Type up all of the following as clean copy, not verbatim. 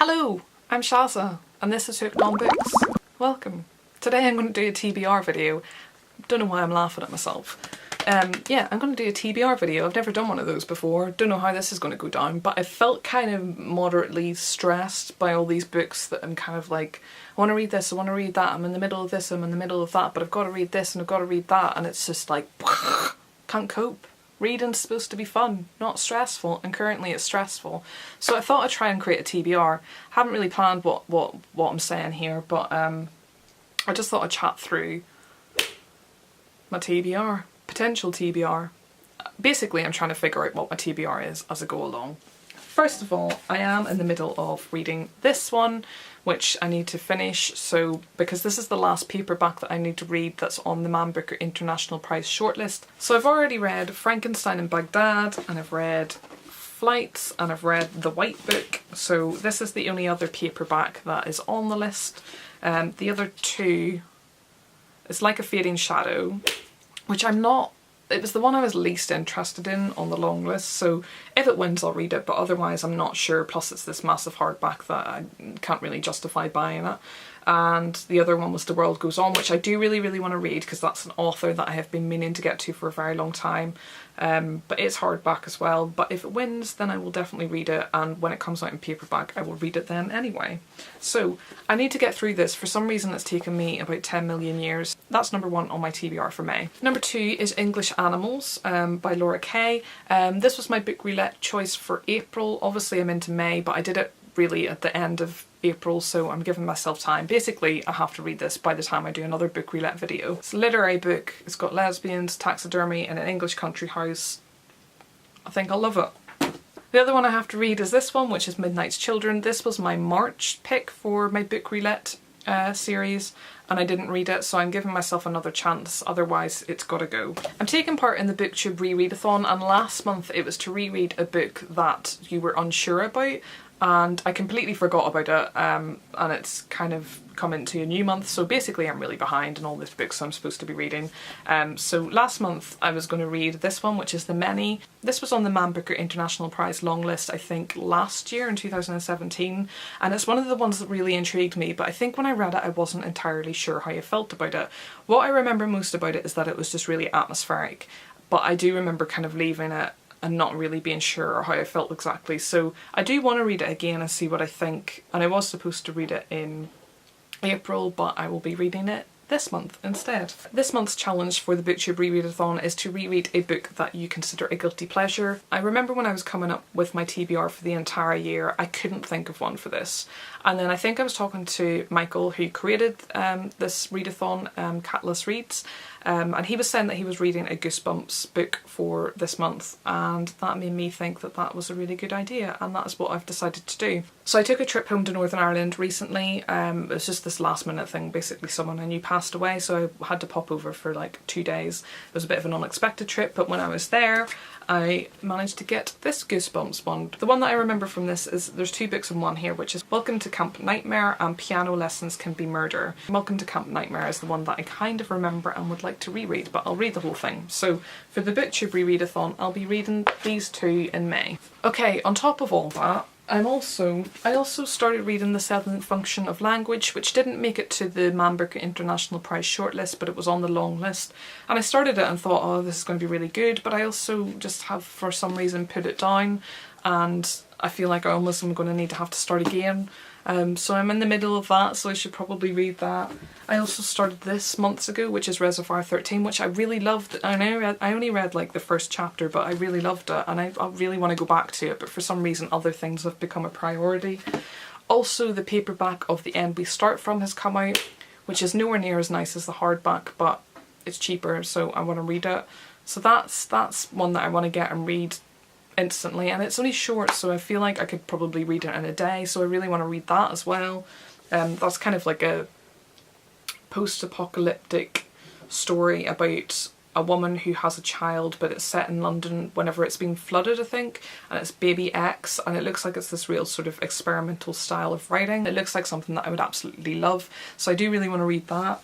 Hello, I'm Shaza and this is Hooked on Books. Welcome. Today I'm going to do a TBR video. Don't know why I'm laughing at myself. Yeah, I'm going to do a TBR video. I've never done one of those before. Don't know how this is going to go down, but I felt kind of moderately stressed by all these books that I'm kind of like, I want to read this, I want to read that, I'm in the middle of this, I'm in the middle of that, but I've got to read this and I've got to read that, and it's just like, can't cope. Reading's supposed to be fun, not stressful, and currently it's stressful. So I thought I'd try and create a TBR. Haven't really planned what I'm saying here, but I just thought I'd chat through my TBR, potential TBR. Basically, I'm trying to figure out what my TBR is as I go along. First of all, I am in the middle of reading this one, which I need to finish, so because this is the last paperback that I need to read that's on the Man Booker International Prize shortlist. So I've already read Frankenstein in Baghdad, and I've read Flights, and I've read The White Book, so this is the only other paperback that is on the list. The other two is Like a Fading Shadow, which it was the one I was least interested in on the long list, so if it wins I'll read it, but otherwise I'm not sure, plus it's this massive hardback that I can't really justify buying it. And the other one was The World Goes On, which I do really want to read because that's an author that I have been meaning to get to for a very long time. But it's hardback as well, but if it wins then I will definitely read it, and when it comes out in paperback I will read it then anyway. So I need to get through this. For some reason it's taken me about 10 million years. That's number one on my TBR for May. Number two is English Animals by Laura Kaye. This was my book roulette choice for April. Obviously I'm into May, but I did it really at the end of April, so I'm giving myself time. Basically I have to read this by the time I do another book roulette video. It's a literary book, it's got lesbians, taxidermy and an English country house. I think I'll love it. The other one I have to read is this one, which is Midnight's Children. This was my March pick for my book roulette series, and I didn't read it, so I'm giving myself another chance, otherwise it's gotta go. I'm taking part in the BookTube rereadathon, and last month it was to reread a book that you were unsure about, and I completely forgot about it, and it's kind of come into a new month, so basically I'm really behind in all these books I'm supposed to be reading. So last month I was going to read this one, which is The Many. This was on the Man Booker International Prize long list I think last year in 2017, and it's one of the ones that really intrigued me, but I think when I read it I wasn't entirely sure how I felt about it. What I remember most about it is that it was just really atmospheric, but I do remember kind of leaving it and not really being sure how I felt exactly. So I do want to read it again and see what I think, and I was supposed to read it in April, but I will be reading it this month instead. This month's challenge for the BookTube rereadathon is to reread a book that you consider a guilty pleasure. I remember when I was coming up with my TBR for the entire year, I couldn't think of one for this. And then I think I was talking to Michael, who created this readathon, Catalyst Reads, and he was saying that he was reading a Goosebumps book for this month, and that made me think that that was a really good idea, and that's what I've decided to do. So I took a trip home to Northern Ireland recently. It was just this last minute thing. Basically someone I knew passed away, so I had to pop over for like 2 days. It was a bit of an unexpected trip, but when I was there I managed to get this Goosebumps one. The one that I remember from this is, there's 2 books in one here, which is Welcome to Camp Nightmare and Piano Lessons Can Be Murder. Welcome to Camp Nightmare is the one that I kind of remember and would like to reread, but I'll read the whole thing. So for the BookTube rereadathon I'll be reading these 2 in May. Okay, on top of all that, I also started reading The 7th Function of Language, which didn't make it to the Man Booker International Prize shortlist, but it was on the long list. And I started it and thought, oh, this is going to be really good, but I also just have, for some reason, put it down, and I feel like I almost am going to need to have to start again. So I'm in the middle of that, so I should probably read that. I also started this months ago, which is Reservoir 13, which I really loved. I know I only read like the first chapter, but I really loved it, and I really want to go back to it, but for some reason other things have become a priority. Also, the paperback of The End We Start From has come out, which is nowhere near as nice as the hardback, but it's cheaper, so I want to read it. So that's one that I want to get and read instantly, and it's only short, so I feel like I could probably read it in a day, so I really want to read that as well. That's kind of like a post-apocalyptic story about a woman who has a child, but it's set in London whenever it's been flooded, I think, and it's Baby X, and it looks like it's this real sort of experimental style of writing. It looks like something that I would absolutely love, so I do really want to read that.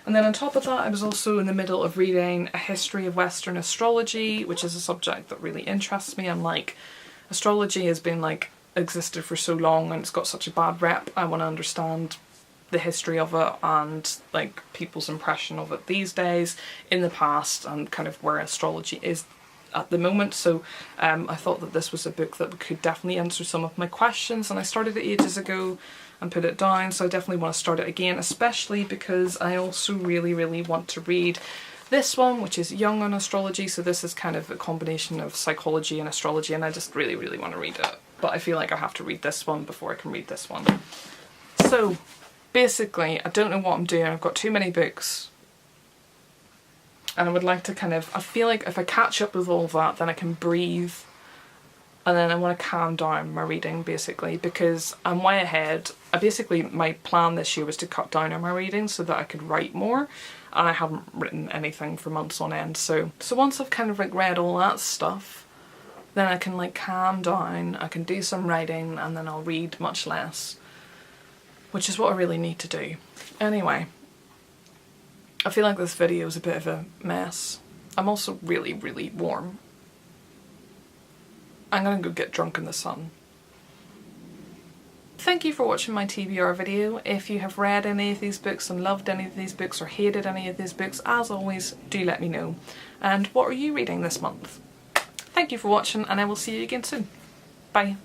And then on top of that, I was also in the middle of reading A History of Western Astrology, which is a subject that really interests me. I'm like, astrology has been like existed for so long and it's got such a bad rep. I want to understand the history of it and like people's impression of it these days, in the past, and kind of where astrology is at the moment. So I thought that this was a book that could definitely answer some of my questions, and I started it ages ago and put it down, so I definitely want to start it again, especially because I also really want to read this one, which is Jung on astrology. So this is kind of a combination of psychology and astrology, and I just really want to read it, but I feel like I have to read this one before I can read this one. So basically, I don't know what I'm doing. I've got too many books, and I would like to I feel like if I catch up with all that, then I can breathe, and then I want to calm down my reading, basically, because I'm way ahead. My plan this year was to cut down on my reading so that I could write more, and I haven't written anything for months on end. So once I've kind of like read all that stuff, then I can like calm down, I can do some writing, and then I'll read much less, which is what I really need to do. Anyway, I feel like this video is a bit of a mess. I'm also really warm. I'm gonna go get drunk in the sun. Thank you for watching my TBR video. If you have read any of these books and loved any of these books or hated any of these books, as always, do let me know. And what are you reading this month? Thank you for watching, and I will see you again soon. Bye.